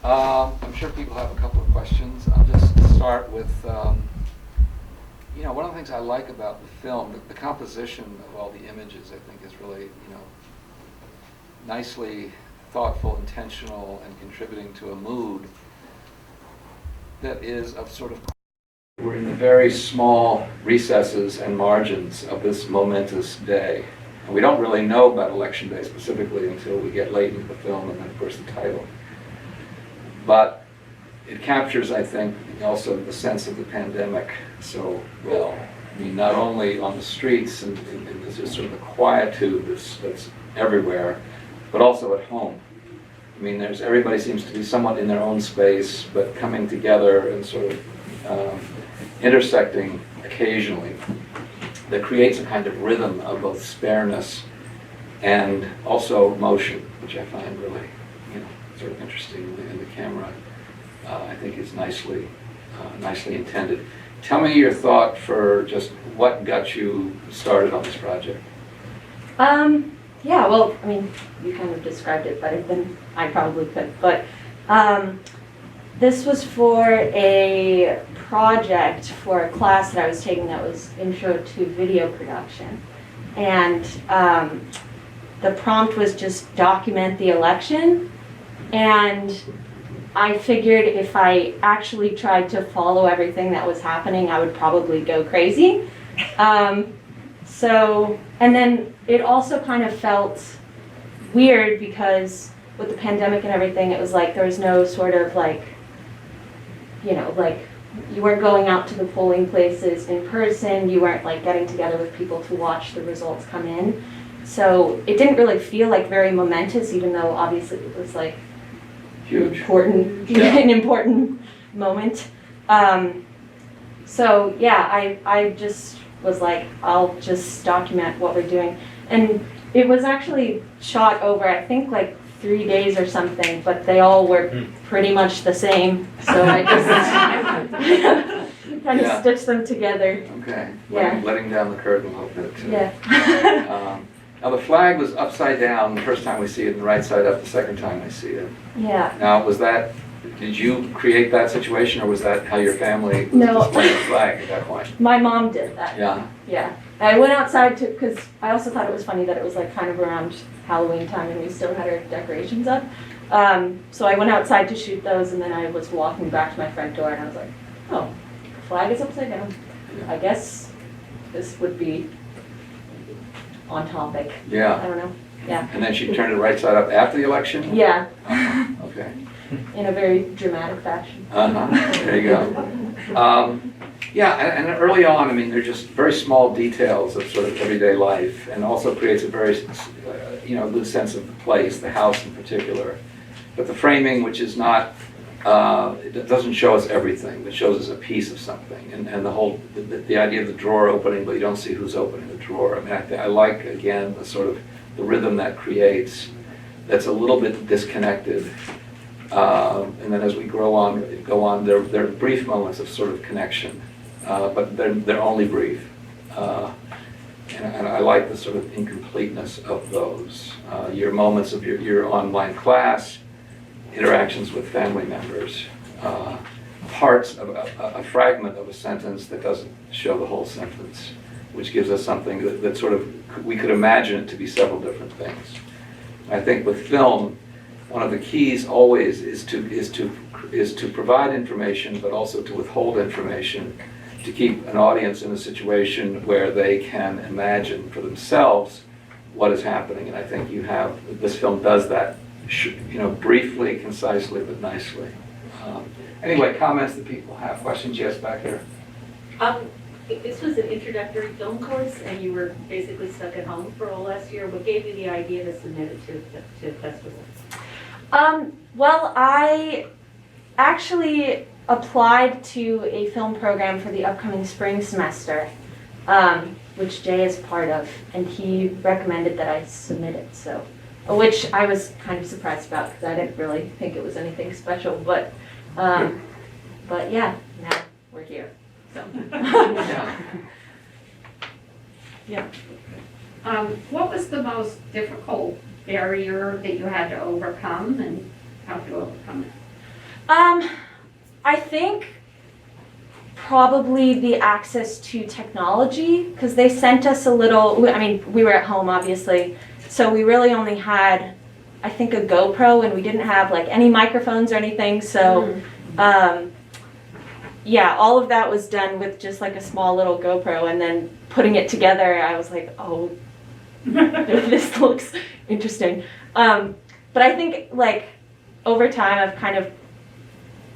I'm sure people have a couple of questions. I'll just start with, one of the things I like about the film, the composition of all the images, I think, is really, nicely thoughtful, intentional, and contributing to a mood that is of sort of, we're in the very small recesses and margins of this momentous day. And we don't really know about Election Day specifically until we get late into the film and then, of course, the title. But it captures, I think, also the sense of the pandemic so well. I mean, not only on the streets and this is sort of the quietude that's everywhere, but also at home. I mean, everybody seems to be somewhat in their own space, but coming together and sort of intersecting occasionally. That creates a kind of rhythm of both spareness and also motion, which I find really, sort of interesting in the camera. I think is nicely intended. Tell me your thought for just what got you started on this project. Yeah, well, I mean, you kind of described it better than I probably could, but this was for a project for a class that I was taking that was Intro to Video Production. And the prompt was just document the election. And I figured if I actually tried to follow everything that was happening, I would probably go crazy. And then it also kind of felt weird because with the pandemic and everything, it was like there was no sort of like you weren't going out to the polling places in person, you weren't like getting together with people to watch the results come in. So it didn't really feel like very momentous, even though obviously it was like huge, an important moment. So yeah, I just was like, I'll just document what we're doing. And it was actually shot over, I think, like 3 days or something, but they all were pretty much the same. So I just kind of stitched them together. Okay. Yeah. Letting down the curtain a little bit too. Yeah. Now the flag was upside down the first time we see it, and the right side up the second time we see it. Yeah. Now, did you create that situation, or was that how your family was No. displaying the flag at that point? My mom did that. Yeah. Yeah. I went outside because I also thought it was funny that it was like kind of around Halloween time and we still had our decorations up. So I went outside to shoot those, and then I was walking back to my front door and I was like, oh, the flag is upside down. Yeah. I guess this would be on topic. Yeah. I don't know. Yeah. And then she turned it right side up after the election? Yeah. Okay. In a very dramatic fashion. There you go. Yeah, and early on, I mean, they're just very small details of sort of everyday life, and also creates a very, good sense of the place, the house in particular. But the framing, which is not, it doesn't show us everything, but shows us a piece of something, and the whole, the idea of the drawer opening, but you don't see who's opening the drawer. I mean, I like, again, the sort of the rhythm that creates, that's a little bit disconnected. And then as we go on, there are brief moments of sort of connection, but they're only brief. And I like the sort of incompleteness of those. Your moments of your online class, interactions with family members, parts of a fragment of a sentence that doesn't show the whole sentence, which gives us something that sort of, we could imagine it to be several different things. I think with film, one of the keys always is to provide information, but also to withhold information, to keep an audience in a situation where they can imagine for themselves what is happening. And I think this film does that, briefly, concisely, but nicely. Anyway, comments that people have, questions? Yes, back here. This was an introductory film course, and you were basically stuck at home for all last year. What gave you the idea to submit it to festivals? Well, I actually applied to a film program for the upcoming spring semester, which Jay is part of, and he recommended that I submit it, so, which I was kind of surprised about because I didn't really think it was anything special, but yeah, now we're here, so. Yeah. What was the most difficult barrier that you had to overcome, and how to overcome it? I think probably the access to technology, because they sent us a little, I mean, we were at home, obviously, so we really only had, I think, a GoPro, and we didn't have like any microphones or anything, so, yeah, all of that was done with just like a small little GoPro, and then putting it together, I was like, oh, this looks interesting. But I think like over time I've kind of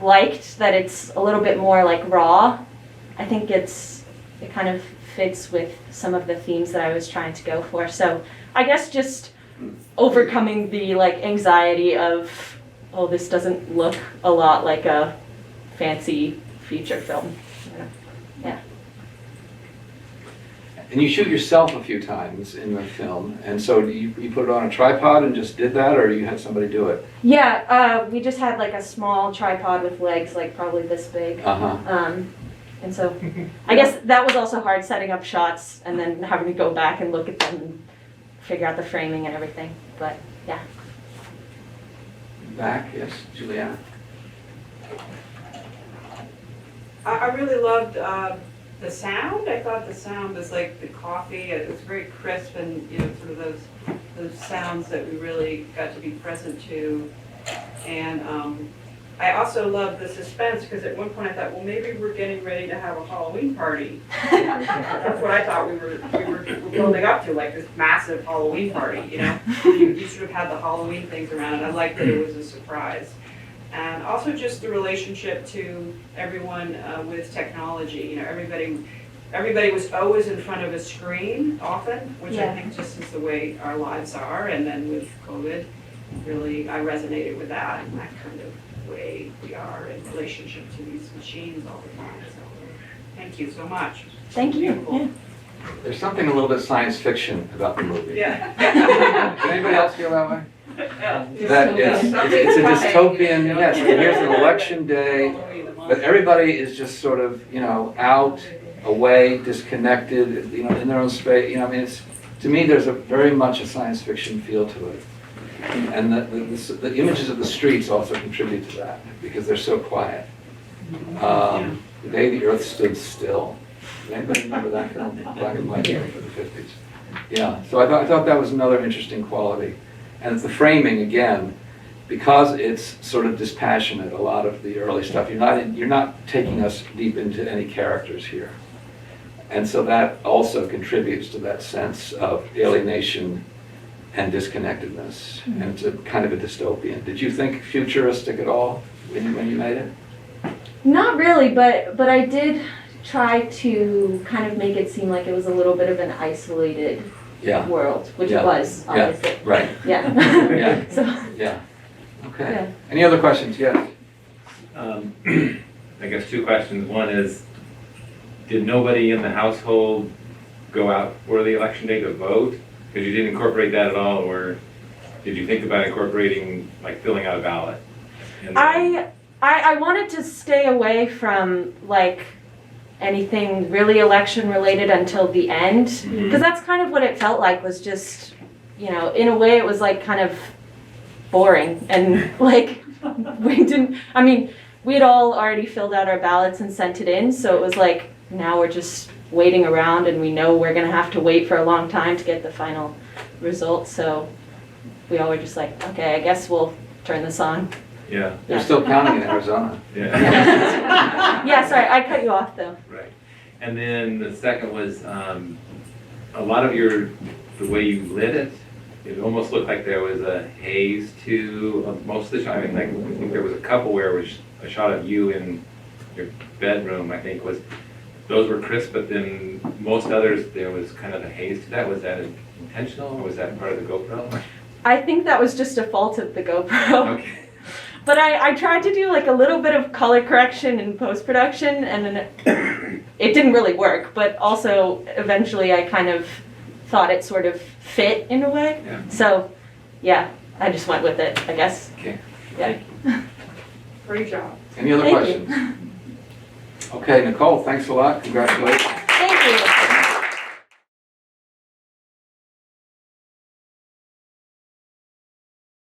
liked that it's a little bit more like raw. I think it kind of fits with some of the themes that I was trying to go for. So I guess just overcoming the like anxiety of, oh, this doesn't look a lot like a fancy feature film. Yeah. And you shoot yourself a few times in the film, and so you put it on a tripod and just did that, or you had somebody do it? Yeah, we just had like a small tripod with legs like probably this big. And so I guess that was also hard, setting up shots and then having to go back and look at them and figure out the framing and everything. But yeah. Back, yes, Juliana. I really loved the sound. I thought the sound was like the coffee. It was very crisp, and sort of those sounds that we really got to be present to. And I also loved the suspense, because at one point I thought, well, maybe we're getting ready to have a Halloween party. That's what I thought we were building up to, like this massive Halloween party. You sort of had the Halloween things around, and I liked that it was a surprise. And also just the relationship to everyone with technology. Everybody was always in front of a screen often, which I think just is the way our lives are. And then with COVID, really, I resonated with that and that kind of way we are in relationship to these machines all the time. So thank you so much. Thank you. Beautiful. Yeah. There's something a little bit science fiction about the movie. Yeah. Can anybody else feel that way? That it's a dystopian, yes, and here's an election day, but everybody is just sort of, out, away, disconnected, in their own space. I mean, to me, there's very much a science fiction feel to it. And the images of the streets also contribute to that, because they're so quiet. The Day the Earth Stood Still. Does anybody remember that film? Black and white film from the 50s. Yeah, so I thought that was another interesting quality. And the framing, again, because it's sort of dispassionate, a lot of the early stuff, you're not taking us deep into any characters here. And so that also contributes to that sense of alienation and disconnectedness. And it's a kind of a dystopian. Did you think futuristic at all when you made it? Not really, but I did try to kind of make it seem like it was a little bit of an isolated world, which it was, obviously. Yeah, right. Yeah. Yeah. So, Yeah. Okay. Yeah. Any other questions? Yes. I guess two questions. One is, did nobody in the household go out for the election day to vote? Because you didn't incorporate that at all, or did you think about incorporating, like filling out a ballot? I wanted to stay away from like anything really election related until the end, because that's kind of what it felt like, was just, in a way it was like kind of boring, and like we had all already filled out our ballots and sent it in, so it was like, now we're just waiting around, and we know we're gonna have to wait for a long time to get the final result, so we all were just like, okay, I guess we'll turn this on. Yeah. They're still counting in Arizona. Yeah. Yeah, sorry, I cut you off though. Right. And then the second was, a lot of the way you lit it, it almost looked like there was a haze to most of the shot. I think there was a couple where it was a shot of you in your bedroom, I think those were crisp, but then most others, there was kind of a haze to that. Was that intentional, or was that part of the GoPro? I think that was just a fault of the GoPro. Okay. But I tried to do like a little bit of color correction in post-production, and then it didn't really work, but also eventually I kind of thought it sort of fit in a way. Yeah. So yeah, I just went with it, I guess. Okay. Yeah. Great job. Any other Thank questions? Okay, Nicole, thanks a lot. Congratulations.